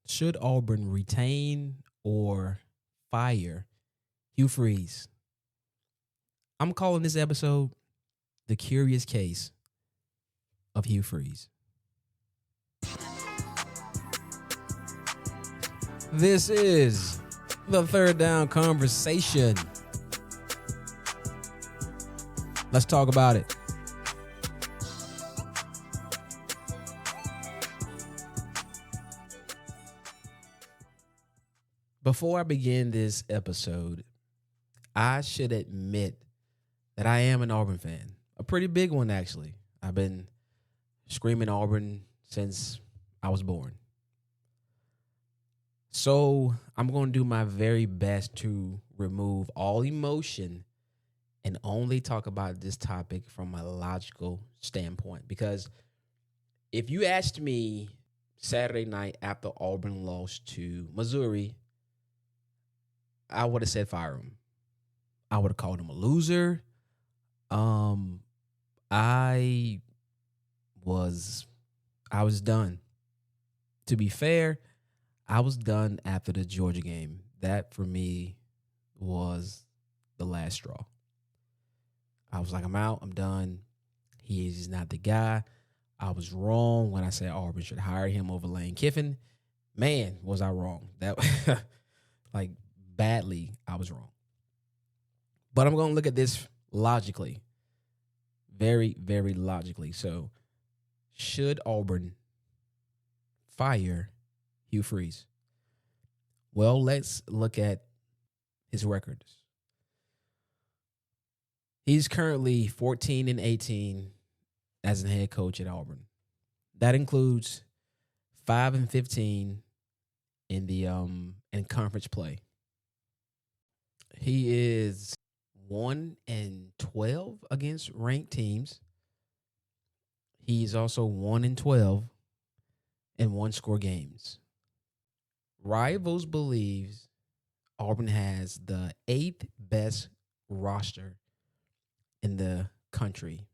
Should Auburn retain or fire Hugh Freeze? I'm calling this episode The Curious Case of Hugh Freeze. This is the Third Down Conversation. Let's talk about it. Before I begin this episode, I should admit that I am an Auburn fan. A pretty big one, actually. I've been screaming Auburn since I was born. So I'm going to do my very best to remove all emotion and only talk about this topic from a logical standpoint. Because if you asked me Saturday night after Auburn lost to Missouri, I would have said fire him. I would have called him a loser. I was done. To be fair, I was done after the Georgia game. That for me was the last straw. I was like, I'm out. I'm done. He is not the guy. I was wrong when I said Auburn should hire him over Lane Kiffin. Man, was I wrong. That like badly, I was wrong. But I'm going to look at this logically. Very, very logically. So, should Auburn fire Hugh Freeze? Well, let's look at his records. He's currently 14-18 as a head coach at Auburn. That includes 5-15 in the in conference play. He is 1-12 against ranked teams. He's also 1-12 in one-score games. Rivals believes Auburn has the 8th best roster in the country.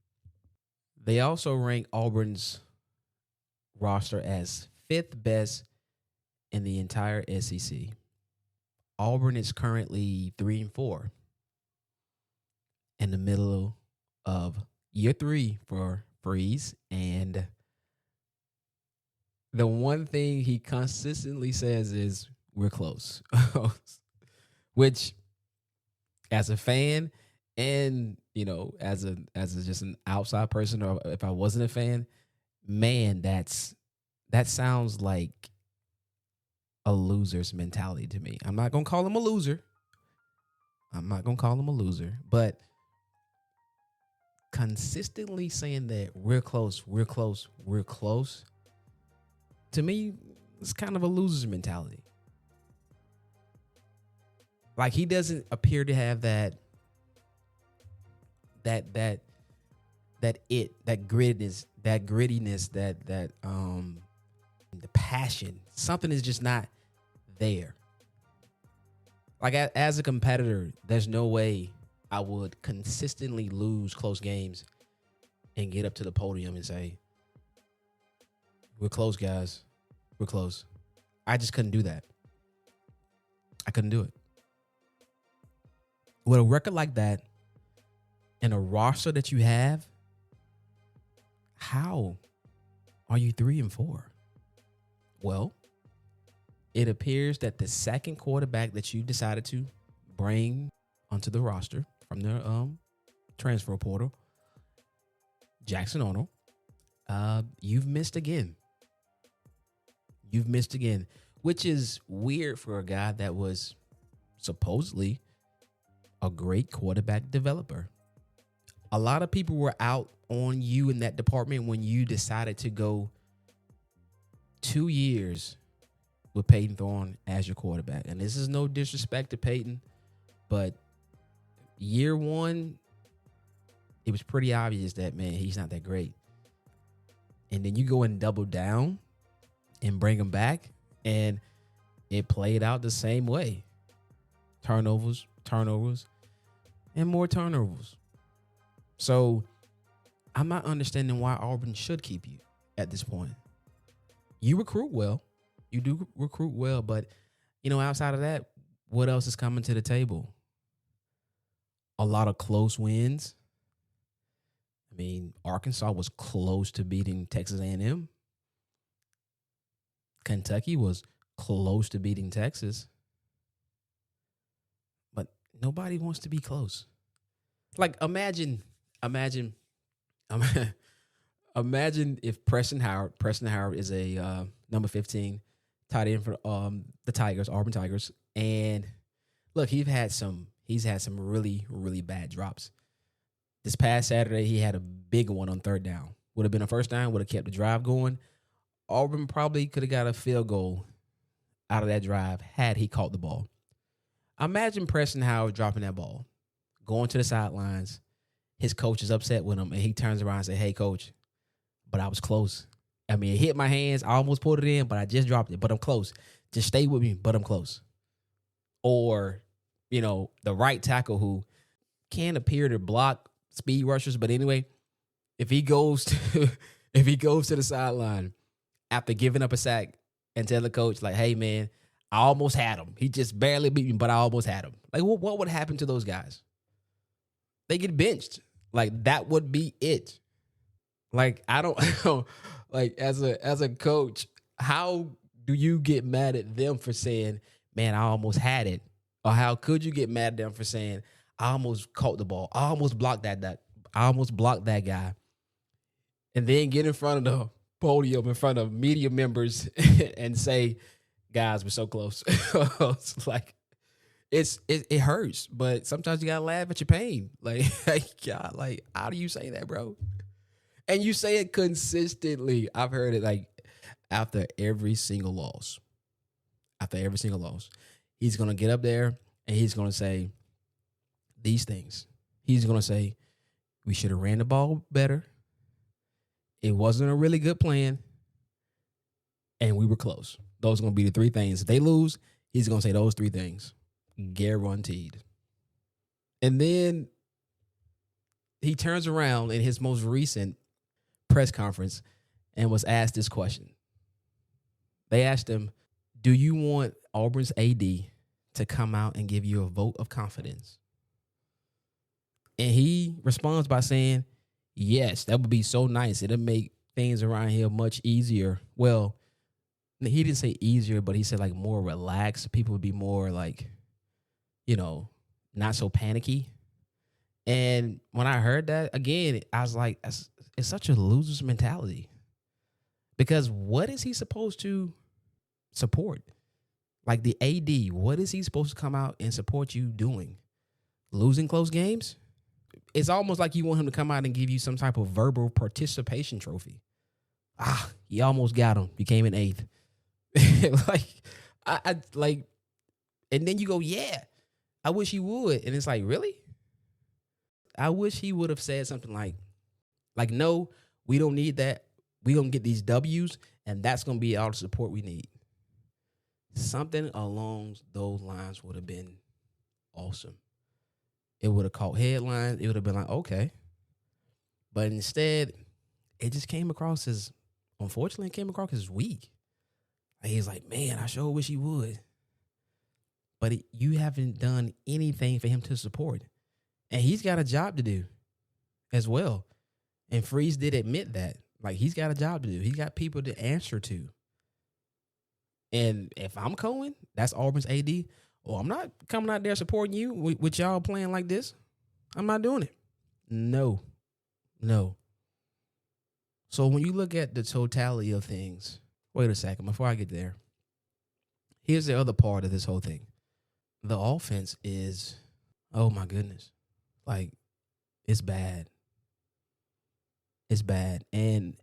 They also rank Auburn's roster as 5th best in the entire SEC. Auburn is currently 3-4 in the middle of year 3 for Freeze. And the one thing he consistently says is, we're close. Which, as a fan and, as just an outside person, or if I wasn't a fan, man, that sounds like a loser's mentality to me. I'm not going to call him a loser. But consistently saying that we're close, to me, it's kind of a loser's mentality. Like, he doesn't appear to have that grittiness, the passion. Something is just not there. Like, as a competitor, there's no way I would consistently lose close games and get up to the podium and say, we're close, guys. We're close. I just couldn't do that. I couldn't do it. With a record like that and a roster that you have, how are you 3-4? Well, it appears that the second quarterback that you decided to bring onto the roster from the transfer portal, Jackson Arnold, you've missed again. Which is weird for a guy that was supposedly a great quarterback developer. A lot of people were out on you in that department when you decided to go 2 years with Peyton Thorne as your quarterback. And this is no disrespect to Peyton, but year 1, it was pretty obvious that, man, he's not that great. And then you go and double down and bring him back, and it played out the same way. Turnovers, and more turnovers. So I'm not understanding why Auburn should keep you at this point. You recruit well. You do recruit well, but outside of that, what else is coming to the table? A lot of close wins. I mean, Arkansas was close to beating Texas A&M. Kentucky was close to beating Texas. But nobody wants to be close. Like imagine imagine if Preston Howard is a number 15 tight end for the Tigers, Auburn Tigers, and look, he's had some really, really bad drops. This past Saturday, he had a big one on third down. Would have been a first down, would have kept the drive going. Auburn probably could have got a field goal out of that drive had he caught the ball. Imagine Preston Howard dropping that ball, going to the sidelines. His coach is upset with him, and he turns around and says, "Hey, coach, but I was close. I mean, it hit my hands. I almost pulled it in, but I just dropped it. But I'm close. Just stay with me, but I'm close." Or, the right tackle who can appear to block speed rushers, but anyway, if he goes to the sideline after giving up a sack and tell the coach, like, "Hey, man, I almost had him. He just barely beat me, but I almost had him." Like, what would happen to those guys? They get benched. Like, that would be it. Like, I don't know. Like, as a coach, how do you get mad at them for saying, "Man, I almost had it"? Or how could you get mad at them for saying, "I almost caught the ball. I almost blocked that I almost blocked that guy." And then get in front of the podium in front of media members and say, "Guys, we're so close." It's like, it hurts, but sometimes you gotta laugh at your pain. Like, God, like, how do you say that, bro? And you say it consistently. I've heard it like after every single loss. After every single loss, he's gonna get up there and he's gonna say these things. He's gonna say, "We should have ran the ball better. It wasn't a really good plan, and we were close." Those are gonna be the three things. If they lose, he's gonna say those three things. Guaranteed. And then he turns around in his most recent press conference and was asked this question. They asked him, "Do you want Auburn's AD to come out and give you a vote of confidence?" And he responds by saying, "Yes, that would be so nice. It'll make things around here much easier." Well, he didn't say easier, but he said like more relaxed. People would be more like, not so panicky. And when I heard that, again, I was like, it's such a loser's mentality. Because what is he supposed to support? Like the AD, what is he supposed to come out and support you doing? Losing close games? It's almost like you want him to come out and give you some type of verbal participation trophy. You almost got him. You came in 8th. Like, and then you go, "Yeah, I wish he would." And it's like, really? I wish he would have said something like, "No, we don't need that. We're going to get these W's, and that's going to be all the support we need." Something along those lines would have been awesome. It would have caught headlines. It would have been like, okay. But instead, it just came across as, unfortunately, weak. Like, he's like, "Man, I sure wish he would." But you haven't done anything for him to support. And he's got a job to do as well. And Freeze did admit that. Like, he's got a job to do. He's got people to answer to. And if I'm Cohen, that's Auburn's AD. "Oh, I'm not coming out there supporting you with y'all playing like this. I'm not doing it." No. So when you look at the totality of things, wait a second, before I get there, here's the other part of this whole thing. The offense is, oh my goodness, like, it's bad. It's bad. And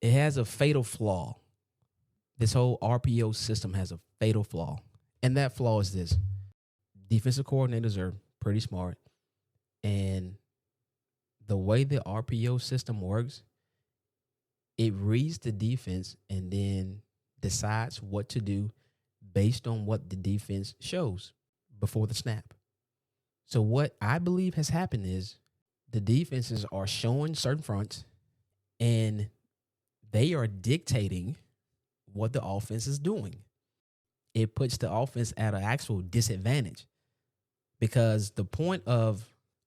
it has a fatal flaw. This whole RPO system has a fatal flaw. And that flaw is this. Defensive coordinators are pretty smart. And the way the RPO system works, it reads the defense and then decides what to do based on what the defense shows before the snap. So what I believe has happened is the defenses are showing certain fronts and they are dictating what the offense is doing. It puts the offense at an actual disadvantage because the point of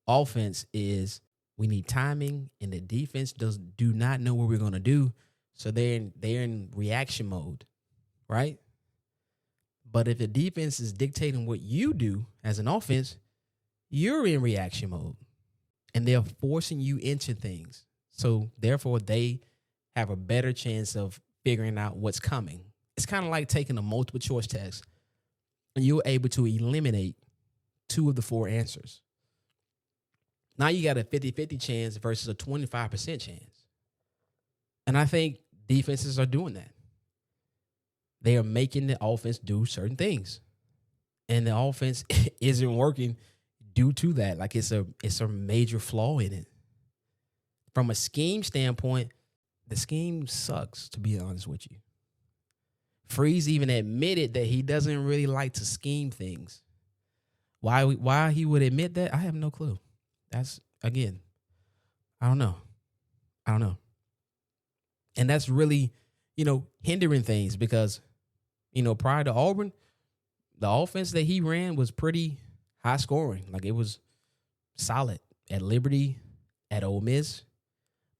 offense is we need timing, and the defense do not know what we're going to do, so they're in reaction mode, right? But if the defense is dictating what you do as an offense, you're in reaction mode, and they're forcing you into things. So therefore, they have a better chance of figuring out what's coming. It's kind of like taking a multiple choice test, and you're able to eliminate 2 of the 4 answers. Now you got a 50-50 chance versus a 25% chance. And I think defenses are doing that. They are making the offense do certain things. And the offense isn't working due to that. Like it's a major flaw in it. From a scheme standpoint, the scheme sucks, to be honest with you. Freeze even admitted that he doesn't really like to scheme things. Why he would admit that, I have no clue. That's, again, I don't know. And that's really, hindering things because, prior to Auburn, the offense that he ran was pretty high scoring. Like it was solid at Liberty, at Ole Miss.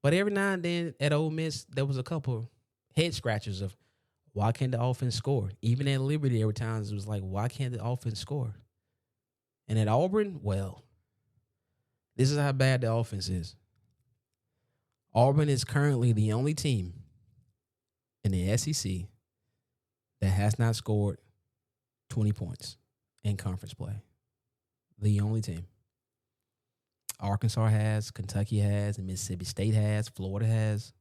But every now and then at Ole Miss, there was a couple head scratchers of why can't the offense score? Even at Liberty, every time it was like, why can't the offense score? And at Auburn, well, this is how bad the offense is. Auburn is currently the only team in the SEC that has not scored 20 points in conference play. The only team. Arkansas has, Kentucky has, and Mississippi State has, Florida has.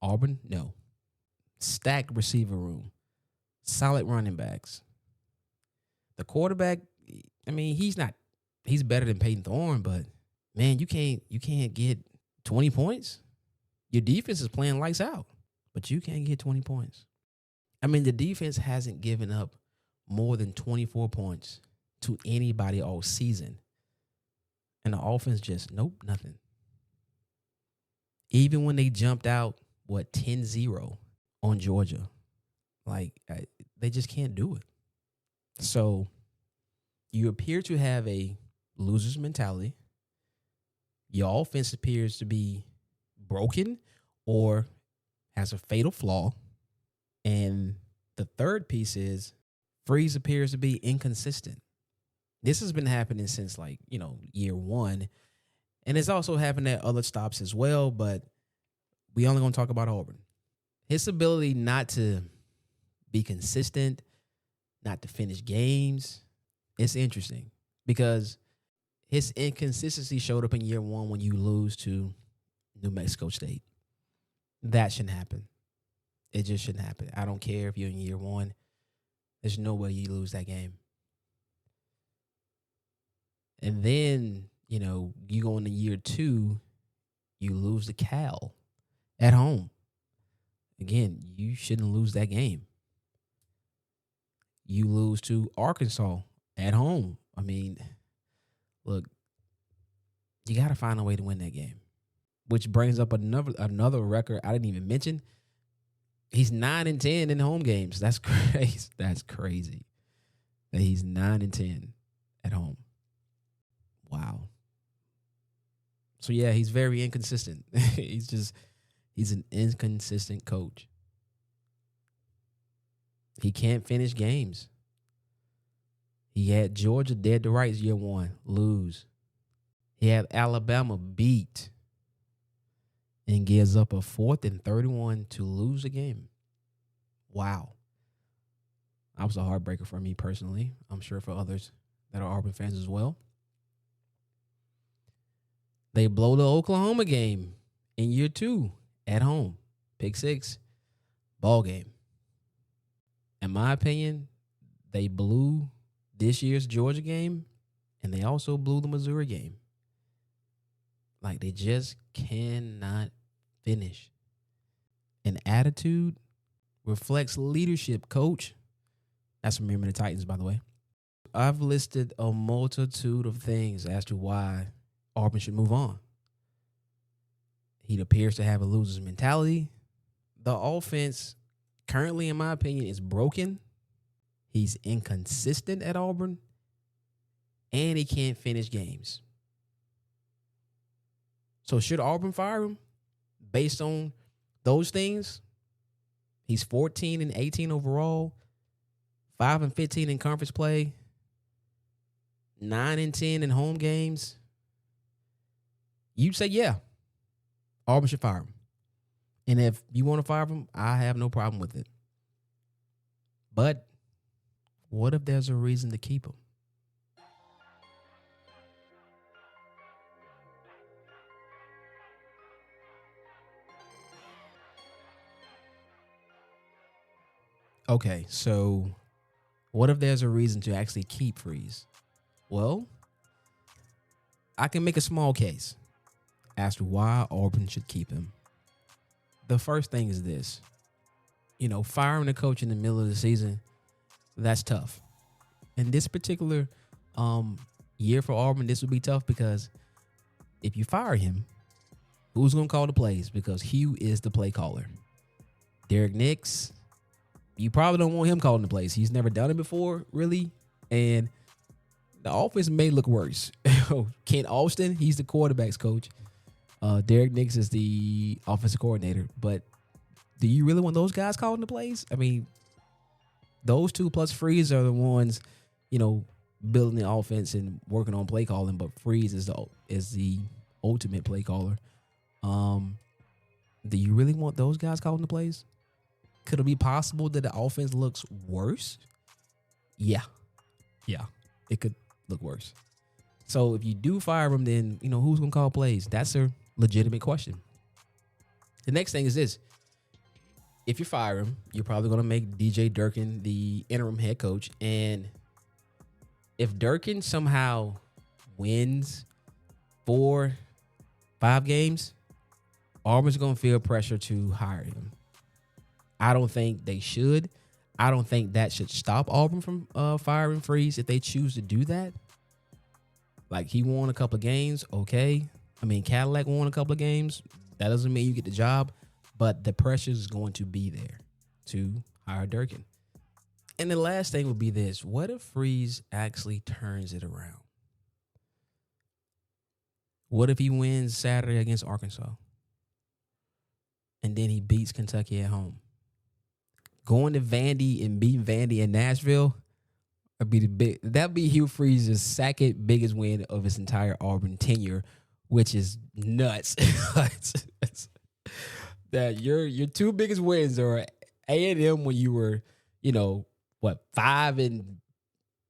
Auburn, no. Stacked receiver room. Solid running backs. The quarterback, he's better than Peyton Thorne, but man, you can't get 20 points. Your defense is playing lights out, but you can't get 20 points. The defense hasn't given up more than 24 points to anybody all season. And the offense just, nothing. Even when they jumped out, 10-0 on Georgia, they just can't do it. So you appear to have a loser's mentality. Your offense appears to be broken or has a fatal flaw. And the third piece is Freeze appears to be inconsistent. This has been happening since year one. And it's also happened at other stops as well, but we only going to talk about Auburn. His ability not to be consistent, not to finish games, it's interesting because his inconsistency showed up in year one when you lose to New Mexico State. That shouldn't happen. It just shouldn't happen. I don't care if you're in year one. There's no way you lose that game. And then, you go into year two, you lose to Cal at home. Again, you shouldn't lose that game. You lose to Arkansas at home. Look, you got to find a way to win that game. Which brings up another record I didn't even mention. He's 9-10 in home games. That's crazy. That's crazy. That he's 9-10 at home. Wow. So yeah, he's very inconsistent. He's an inconsistent coach. He can't finish games. He had Georgia dead to rights year one, lose. He had Alabama beat and gives up a 4th and 31 to lose a game. Wow. That was a heartbreaker for me personally. I'm sure for others that are Auburn fans as well. They blow the Oklahoma game in year two at home. Pick 6, ball game. In my opinion, they blew this year's Georgia game, and they also blew the Missouri game. They just cannot finish. And attitude reflects leadership, coach. That's from Remember the Titans, by the way. I've listed a multitude of things as to why Auburn should move on. He appears to have a loser's mentality. The offense currently, in my opinion, is broken. He's inconsistent at Auburn, and he can't finish games. So should Auburn fire him based on those things? He's 14-18 overall, 5-15 in conference play, 9-10 in home games. You'd say, yeah, Auburn should fire him. And if you want to fire him, I have no problem with it. But what if there's a reason to keep him? Okay, so what if there's a reason to actually keep Freeze? Well, I can make a small case as to why Auburn should keep him. The first thing is this. Firing a coach in the middle of the season, that's tough. In this particular year for Auburn, this would be tough because if you fire him, who's going to call the plays? Because Hugh is the play caller. Derek Nix, you probably don't want him calling the plays. He's never done it before, really. And the offense may look worse. Kent Austin, he's the quarterback's coach. Derek Nix is the offensive coordinator. But do you really want those guys calling the plays? I mean, those two plus Freeze are the ones, building the offense and working on play calling. But Freeze is the ultimate play caller. Do you really want those guys calling the plays? Could it be possible that the offense looks worse? Yeah, it could look worse. So if you do fire him, then who's gonna call plays? That's a legitimate question. The next thing is this: if you fire him, you're probably gonna make DJ Durkin the interim head coach, and if Durkin somehow wins 4-5 games, Auburn's gonna feel pressure to hire him. I don't think they should. I don't think that should stop Auburn from firing Freeze if they choose to do that. Like, he won a couple of games, okay. I mean, Cadillac won a couple of games. That doesn't mean you get the job, but the pressure is going to be there to hire Durkin. And the last thing would be this: what if Freeze actually turns it around? What if he wins Saturday against Arkansas, and then he beats Kentucky at home? Going to Vandy and beating Vandy in Nashville would be that'd be Hugh Freeze's second biggest win of his entire Auburn tenure, which is nuts. That your two biggest wins are A&M when you were, 5 and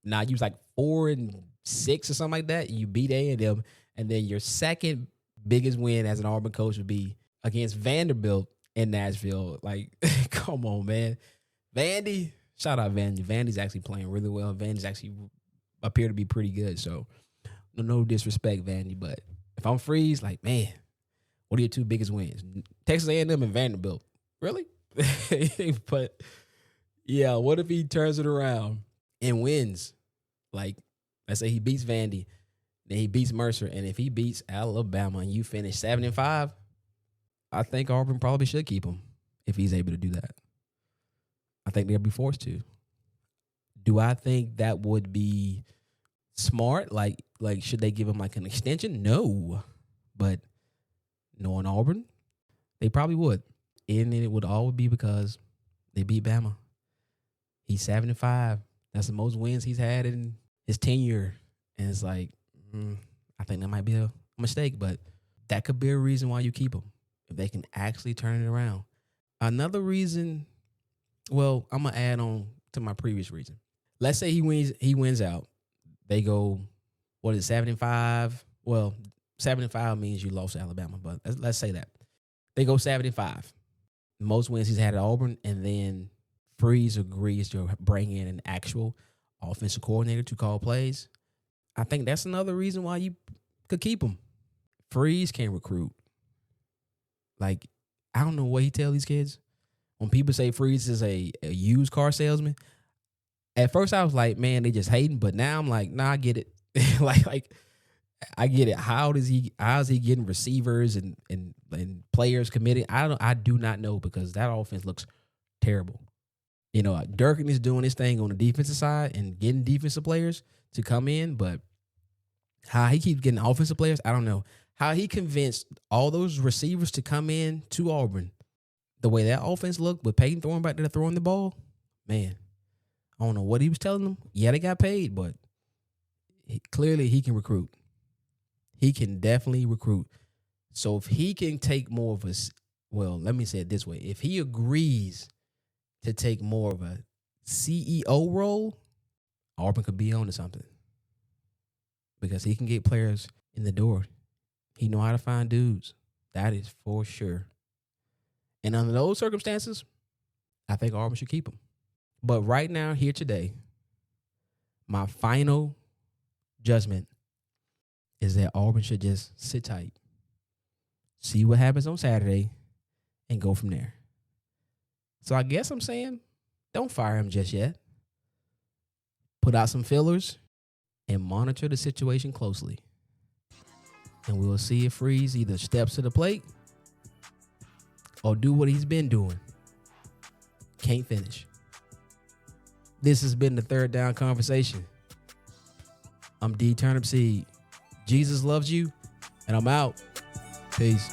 now you was like 4-6 or something like that. You beat A&M, and then your second biggest win as an Auburn coach would be against Vanderbilt in Nashville. Like, come on, man. Vandy, shout out Vandy. Vandy's actually playing really well. Vandy's actually appear to be pretty good. So, no disrespect, Vandy, but if I'm Freeze, like, man, what are your two biggest wins? Texas A&M and Vanderbilt. Really? But, yeah, what if he turns it around and wins? Like, let's say he beats Vandy, then he beats Mercer, and if he beats Alabama and you finish 7-5, I think Auburn probably should keep him if he's able to do that. I think they'll be forced to. Do I think that would be smart? Like should they give him like an extension? No. But knowing Auburn, they probably would. And it would all be because they beat Bama. He's 7-5. That's the most wins he's had in his tenure. And it's like, I think that might be a mistake, but that could be a reason why you keep him, if they can actually turn it around. Another reason, well, I'm going to add on to my previous reason. Let's say he wins out. They go, 7-5? Well, 7-5 means you lost to Alabama, but let's say that. They go 7-5. Most wins he's had at Auburn, and then Freeze agrees to bring in an actual offensive coordinator to call plays. I think that's another reason why you could keep him. Freeze can recruit. Like, I don't know what he tell these kids. When people say Freeze is a used car salesman, at first I was like, man, they just hating. But now I'm like, nah, I get it. like I get it. How is he getting receivers and players committed? I do not know, because that offense looks Terrible. You know, Durkin is doing his thing on the defensive side and getting defensive players to come in, but how he keeps getting offensive players, I don't know. How he convinced all those receivers to come in to Auburn, the way that offense looked with Peyton Thorne back there throwing the ball, man, I don't know what he was telling them. Yeah, they got paid, but clearly he can recruit. He can definitely recruit. So if he can take more of a, well, let me say it this way. If he agrees to take more of a CEO role, Auburn could be on to something. Because he can get players in the door. He know how to find dudes. That is for sure. And under those circumstances, I think Auburn should keep him. But right now, here today, my final judgment is that Auburn should just sit tight, see what happens on Saturday, and go from there. So I guess I'm saying don't fire him just yet. Put out some fillers and monitor the situation closely. And we will see if Freeze either steps to the plate or do what he's been doing. Can't finish. This has been the Third Down Conversation. I'm D Turnipseed. Jesus loves you, and I'm out. Peace.